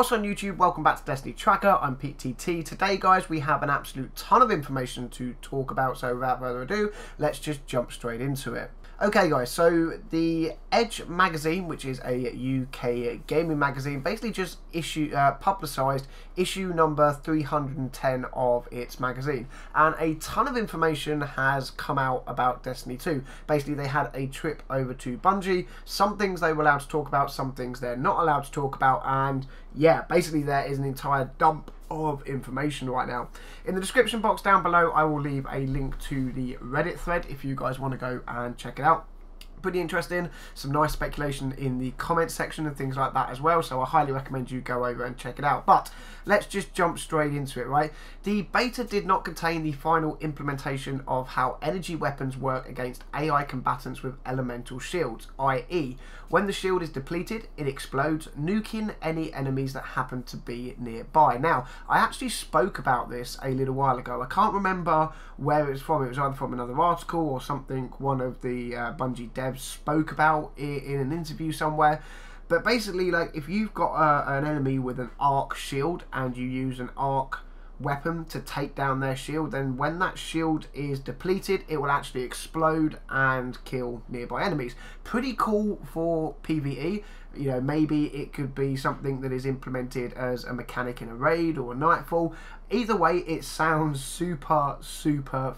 What's on YouTube? Welcome back to Destiny Tracker. I'm PTT. Today, guys, we have an absolute ton of information to talk about, so without further ado, let's just jump straight into it. Okay, guys, so the Edge magazine, which is a UK gaming magazine, basically just publicised issue number 310 of its magazine, and a ton of information has come out about Destiny 2. Basically, they had a trip over to Bungie, some things they were allowed to talk about, some things they're not allowed to talk about, and yeah, basically there is an entire dump of information right now. In the description box down below, I will leave a link to the Reddit thread if you guys want to go and check it out. Pretty interesting, some nice speculation in the comments section and things like that as well, so I highly recommend you go over and check it out. But let's just jump straight into it, right? The beta did not contain the final implementation of how energy weapons work against AI combatants with elemental shields, i.e. when the shield is depleted, it explodes, nuking any enemies that happen to be nearby. Now, I actually spoke about this a little while ago. I can't remember where it was from. It was either from another article or something one of the Bungie devs spoke about in an interview somewhere. But basically, like, if you've got an enemy with an arc shield and you use an arc weapon to take down their shield, then when that shield is depleted, it will actually explode and kill nearby enemies. Pretty cool for PvE. You know, maybe it could be something that is implemented as a mechanic in a raid or a Nightfall. Either way, it sounds super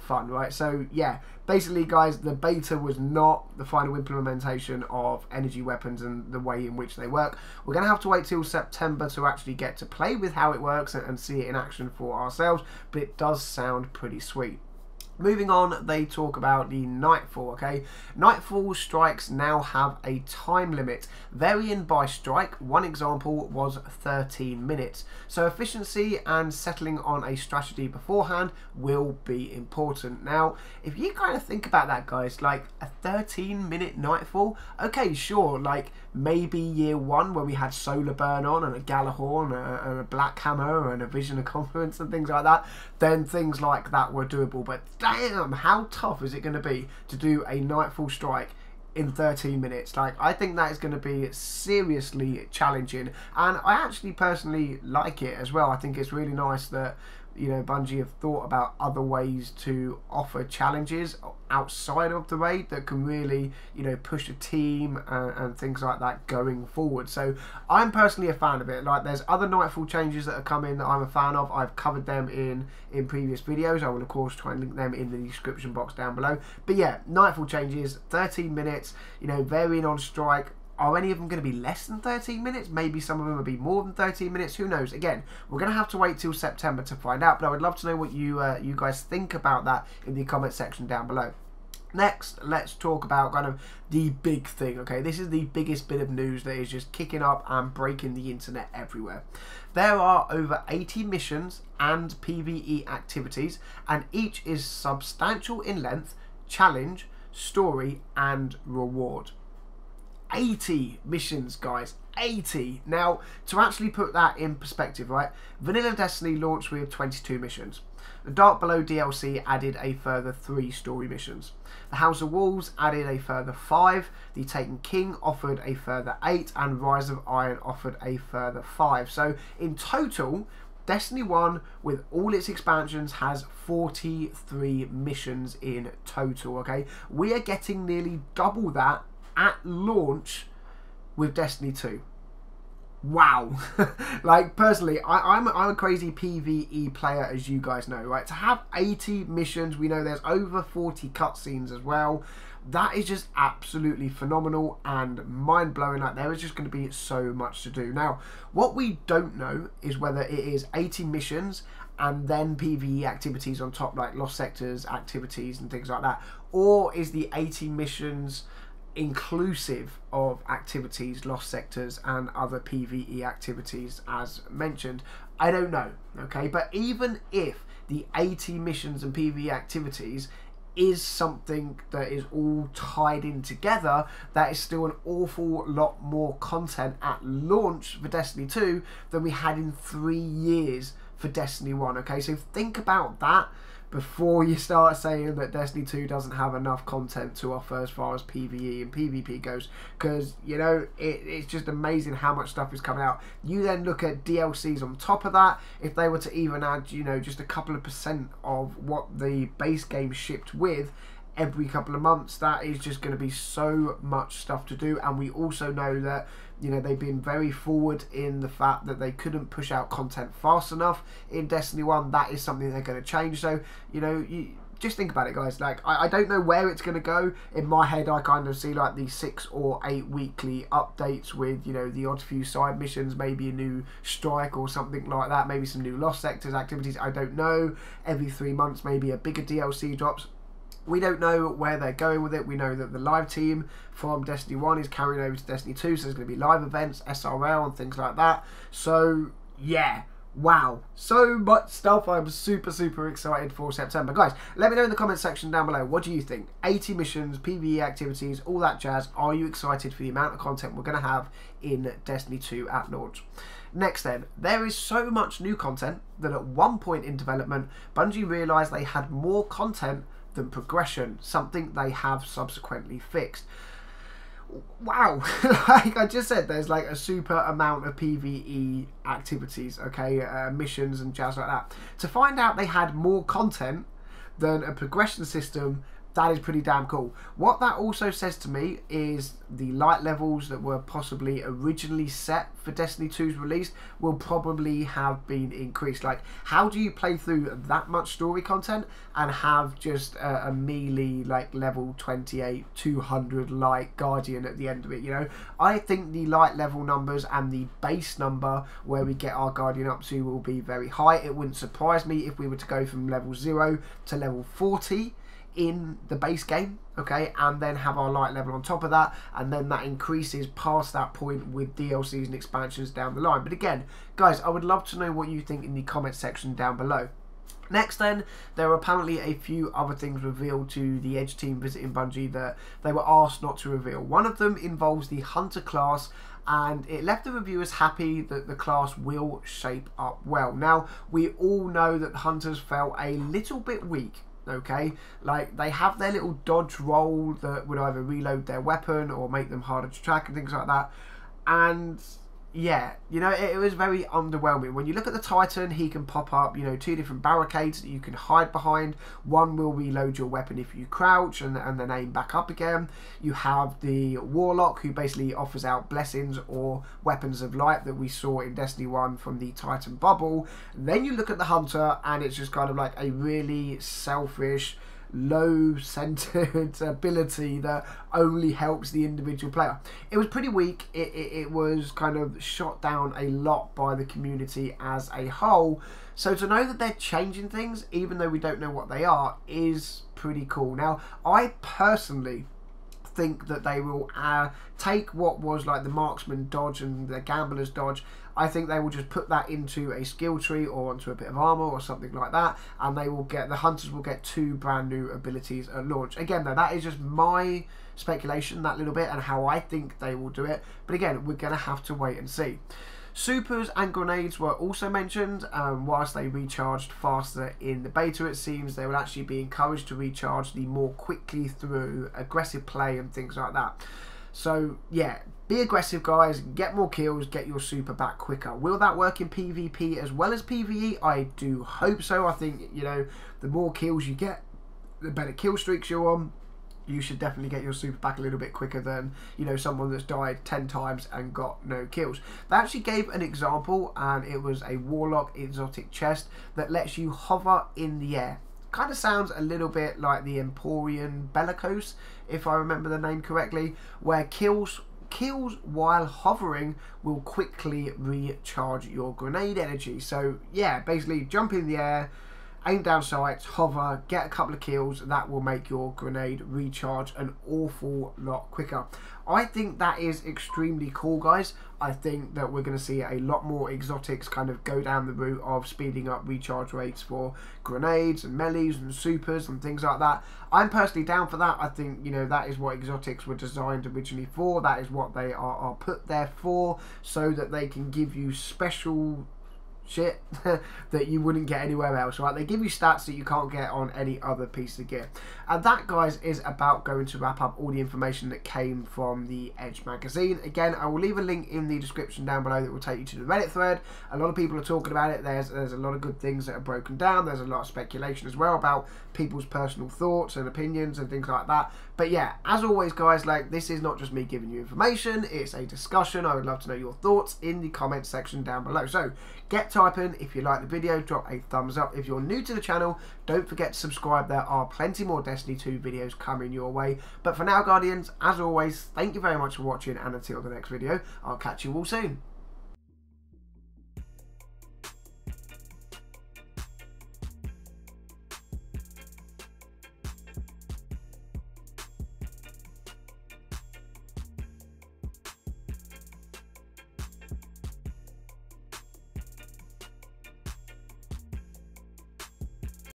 fun, right? So yeah, basically, guys, the beta was not the final implementation of energy weapons and the way in which they work. We're going to have to wait till September to actually get to play with how it works and see it in action for ourselves, but it does sound pretty sweet. Moving on, they talk about the Nightfall, okay? Nightfall strikes now have a time limit, varying by strike. One example was 13 minutes. So efficiency and settling on a strategy beforehand will be important. Now, if you kind of think about that, guys, like a 13-minute Nightfall, okay, sure, like maybe year one when we had Solar Burn on and a Galahorn and a Black Hammer and a Vision of Confidence and things like that, then things like that were doable. But damn, how tough is it going to be to do a Nightfall strike in 13 minutes? Like, I think that is going to be seriously challenging, and I actually personally like it as well. I think it's really nice that, you know, Bungie have thought about other ways to offer challenges outside of the raid that can really, you know, push a team and things like that going forward. So I'm personally a fan of it. Like, there's other Nightfall changes that are coming that I'm a fan of. I've covered them in previous videos. I will of course try and link them in the description box down below. But yeah, Nightfall changes, 13 minutes, you know, varying on strike. Are any of them going to be less than 13 minutes? Maybe some of them will be more than 13 minutes. Who knows? Again, we're going to have to wait till September to find out. But I would love to know what you guys think about that in the comment section down below. Next, let's talk about kind of the big thing, okay? This is the biggest bit of news that is just kicking up and breaking the internet everywhere. There are over 80 missions and PvE activities, and each is substantial in length, challenge, story, and reward. 80 missions, guys. 80. Now, to actually put that in perspective, right? Vanilla Destiny launched with 22 missions. The Dark Below DLC added a further 3 story missions. The House of Wolves added a further 5. The Taken King offered a further 8. And Rise of Iron offered a further 5. So, in total, Destiny 1, with all its expansions, has 43 missions in total, okay? We are getting nearly double that at launch with Destiny 2. Wow. Like, personally, I'm a crazy PvE player, as you guys know, right? To have 80 missions, we know there's over 40 cutscenes as well. That is just absolutely phenomenal and mind-blowing. Like, there is just going to be so much to do. Now, what we don't know is whether it is 80 missions and then PvE activities on top, like Lost Sectors activities and things like that, or is the 80 missions inclusive of activities, Lost Sectors, and other PvE activities as mentioned. I don't know, okay? But even if the 80 missions and PvE activities is something that is all tied in together, that is still an awful lot more content at launch for Destiny 2 than we had in 3 years for Destiny 1, okay? So think about that, before you start saying that Destiny 2 doesn't have enough content to offer as far as PvE and PvP goes, because, you know, it's just amazing how much stuff is coming out. You then look at DLCs on top of that. If they were to even add, you know, just a couple of % of what the base game shipped with every couple of months, that is just going to be so much stuff to do. And we also know that, you know, they've been very forward in the fact that they couldn't push out content fast enough in Destiny 1. That is something they're going to change. So, you know, just think about it, guys. Like, I don't know where it's going to go. In my head, I kind of see like these 6 or 8 weekly updates with, you know, the odd few side missions, maybe a new strike or something like that, maybe some new Lost Sectors activities. I don't know. Every 3 months, maybe a bigger DLC drops. We don't know where they're going with it. We know that the live team from Destiny 1 is carrying over to Destiny 2, so there's going to be live events, SRL and things like that. So, yeah. Wow. So much stuff. I'm super, super excited for September. Guys, let me know in the comment section down below. What do you think? 80 missions, PvE activities, all that jazz. Are you excited for the amount of content we're going to have in Destiny 2 at launch? Next then, there is so much new content that at one point in development, Bungie realised they had more content than progression, something they have subsequently fixed. Wow. Like I just said, there's like a super amount of PvE activities, okay, missions and jazz like that. To find out they had more content than a progression system, that is pretty damn cool. What that also says to me is the light levels that were possibly originally set for Destiny 2's release will probably have been increased. Like, how do you play through that much story content and have just a melee, like, level 28, 200 light Guardian at the end of it, you know? I think the light level numbers and the base number where we get our Guardian up to will be very high. It wouldn't surprise me if we were to go from level 0 to level 40 in the base game, okay, and then have our light level on top of that, and then that increases past that point with DLCs and expansions down the line. But again, guys, I would love to know what you think in the comment section down below. Next then, there are apparently a few other things revealed to the Edge team visiting Bungie that they were asked not to reveal. One of them involves the Hunter class, and it left the reviewers happy that the class will shape up well. Now, we all know that the Hunters felt a little bit weak, okay, like they have their little dodge roll that would either reload their weapon or make them harder to track and things like that. And yeah, you know, it was very underwhelming. When you look at the Titan, he can pop up, you know, 2 different barricades that you can hide behind. One will reload your weapon if you crouch and then aim back up again. You have the Warlock, who basically offers out blessings or weapons of light that we saw in Destiny 1 from the Titan bubble. Then you look at the Hunter, and it's just kind of like a really selfish, low-centered ability that only helps the individual player. It was pretty weak. It was kind of shot down a lot by the community as a whole. So to know that they're changing things, even though we don't know what they are, is pretty cool. Now, I personally think that they will take what was like the marksman dodge and the gambler's dodge. I think they will just put that into a skill tree or onto a bit of armor or something like that, and they will get, the Hunters will get 2 brand new abilities at launch. Again though, that is just my speculation, that little bit, and how I think they will do it. But again, we're going to have to wait and see. Supers and grenades were also mentioned. Whilst they recharged faster in the beta, it seems they will actually be encouraged to recharge the more quickly through aggressive play and things like that. So yeah, be aggressive, guys, get more kills, get your super back quicker. Will that work in PvP as well as PvE? I do hope so. I think, you know, the more kills you get, the better kill streaks you're on. You should definitely get your super back a little bit quicker than, you know, someone that's died 10 times and got no kills. They actually gave an example, and it was a Warlock exotic chest that lets you hover in the air. Kind of sounds a little bit like the Emporian Bellicose, if I remember the name correctly, where kills while hovering will quickly recharge your grenade energy. So yeah, basically jump in the air, aim down sights, hover, get a couple of kills. That will make your grenade recharge an awful lot quicker. I think that is extremely cool, guys. I think that we're going to see a lot more exotics kind of go down the route of speeding up recharge rates for grenades and melees and supers and things like that. I'm personally down for that. I think, you know, that is what exotics were designed originally for. That is what they are put there for, so that they can give you special shit that you wouldn't get anywhere else, right? They give you stats that you can't get on any other piece of gear. And that, guys, is about going to wrap up all the information that came from the Edge magazine. Again, I will leave a link in the description down below that will take you to the Reddit thread. A lot of people are talking about it. There's a lot of good things that are broken down. There's a lot of speculation as well about people's personal thoughts and opinions and things like that. But yeah, as always, guys, like, this is not just me giving you information, it's a discussion. I would love to know your thoughts in the comments section down below. So get typing. If you like the video, drop a thumbs up. If you're new to the channel, don't forget to subscribe. There are plenty more Destiny 2 videos coming your way. But for now, Guardians, as always, thank you very much for watching, and until the next video, I'll catch you all soon.